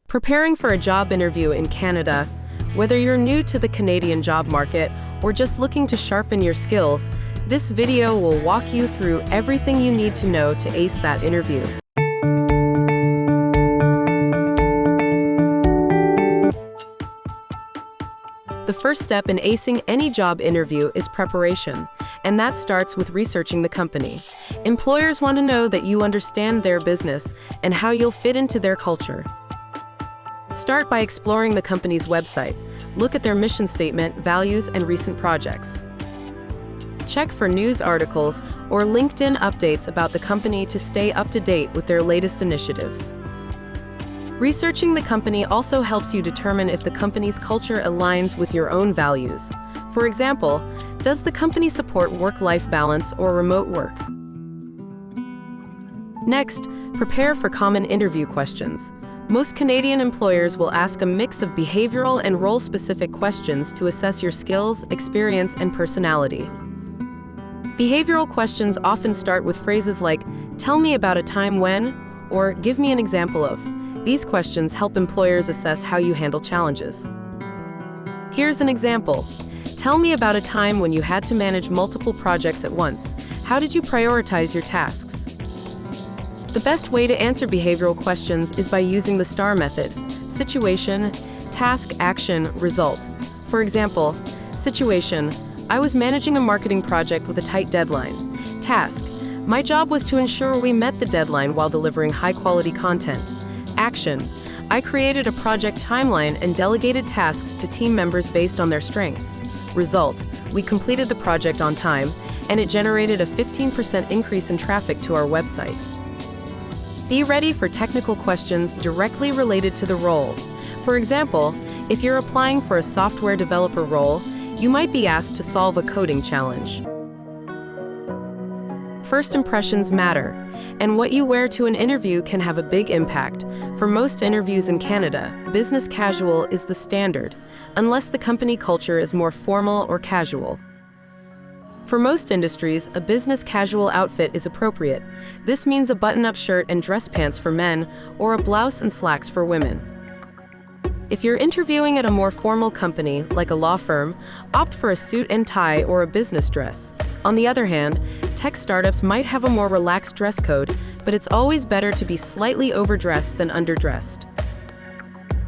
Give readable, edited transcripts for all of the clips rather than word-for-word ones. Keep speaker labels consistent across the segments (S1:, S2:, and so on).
S1: Preparing for a job interview in Canada, whether you're new to the Canadian job market or just looking to sharpen your skills, this video will walk you through everything you need to know to ace that interview. The first step in acing any job interview is preparation, and that starts with researching the company. Employers want to know that you understand their business and how you'll fit into their culture. Start by exploring the company's website. Look at their mission statement, values, and recent projects. Check for news articles or LinkedIn updates about the company to stay up to date with their latest initiatives. Researching the company also helps you determine if the company's culture aligns with your own values. For example, does the company support work-life balance or remote work? Next, prepare for common interview questions. Most Canadian employers will ask a mix of behavioral and role-specific questions to assess your skills, experience, and personality. Behavioral questions often start with phrases like, "Tell me about a time when," or "Give me an example of." These questions help employers assess how you handle challenges. Here's an example. Tell me about a time when you had to manage multiple projects at once. How did you prioritize your tasks? The best way to answer behavioral questions is by using the STAR method: situation, task, action, result. For example, situation: I was managing a marketing project with a tight deadline. Task: my job was to ensure we met the deadline while delivering high-quality content. Action: I created a project timeline and delegated tasks to team members based on their strengths. Result: we completed the project on time, and it generated a 15% increase in traffic to our website. Be ready for technical questions directly related to the role. For example, if you're applying for a software developer role, you might be asked to solve a coding challenge. First impressions matter, and what you wear to an interview can have a big impact. For most interviews in Canada, business casual is the standard, unless the company culture is more formal or casual. For most industries, a business casual outfit is appropriate. This means a button-up shirt and dress pants for men, or a blouse and slacks for women. If you're interviewing at a more formal company, like a law firm, opt for a suit and tie or a business dress. On the other hand, tech startups might have a more relaxed dress code, but it's always better to be slightly overdressed than underdressed.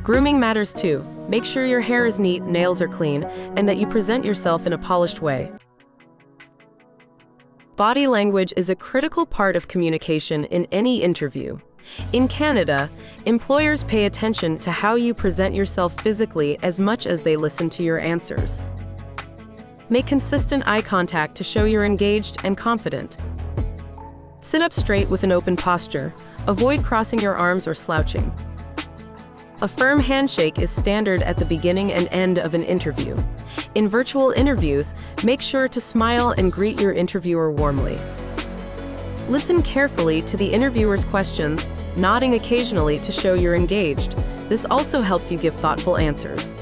S1: Grooming matters too. Make sure your hair is neat, nails are clean, and that you present yourself in a polished way. Body language is a critical part of communication in any interview. In Canada, employers pay attention to how you present yourself physically as much as they listen to your answers. Make consistent eye contact to show you're engaged and confident. Sit up straight with an open posture. Avoid crossing your arms or slouching. A firm handshake is standard at the beginning and end of an interview. In virtual interviews, make sure to smile and greet your interviewer warmly. Listen carefully to the interviewer's questions, nodding occasionally to show you're engaged. This also helps you give thoughtful answers.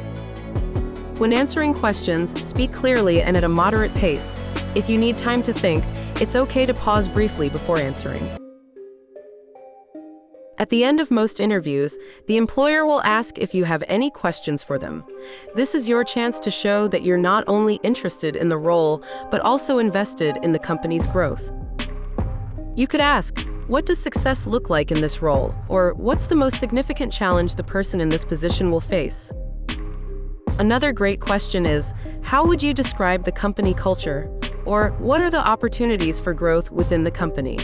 S1: When answering questions, speak clearly and at a moderate pace. If you need time to think, it's okay to pause briefly before answering. At the end of most interviews, the employer will ask if you have any questions for them. This is your chance to show that you're not only interested in the role, but also invested in the company's growth. You could ask, what does success look like in this role? Or what's the most significant challenge the person in this position will face? Another great question is, how would you describe the company culture? Or what are the opportunities for growth within the company?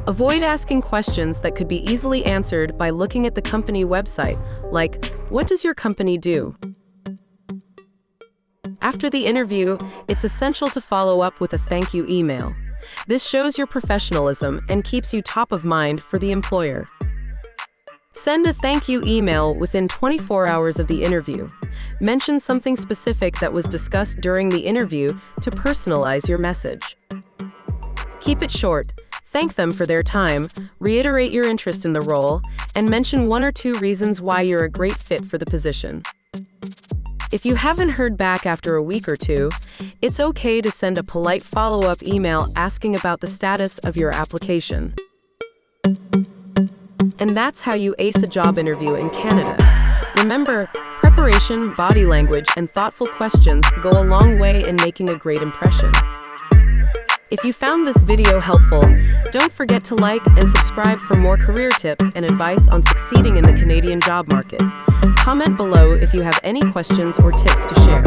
S1: Avoid asking questions that could be easily answered by looking at the company website, like, what does your company do? After the interview, it's essential to follow up with a thank you email. This shows your professionalism and keeps you top of mind for the employer. Send a thank you email within 24 hours of the interview. Mention something specific that was discussed during the interview to personalize your message. Keep it short. Thank them for their time, reiterate your interest in the role, and mention 1 or 2 reasons why you're a great fit for the position. If you haven't heard back after a week or 2, it's okay to send a polite follow-up email asking about the status of your application. And that's how you ace a job interview in Canada. Remember, preparation, body language, and thoughtful questions go a long way in making a great impression. If you found this video helpful, don't forget to like and subscribe for more career tips and advice on succeeding in the Canadian job market. Comment below if you have any questions or tips to share.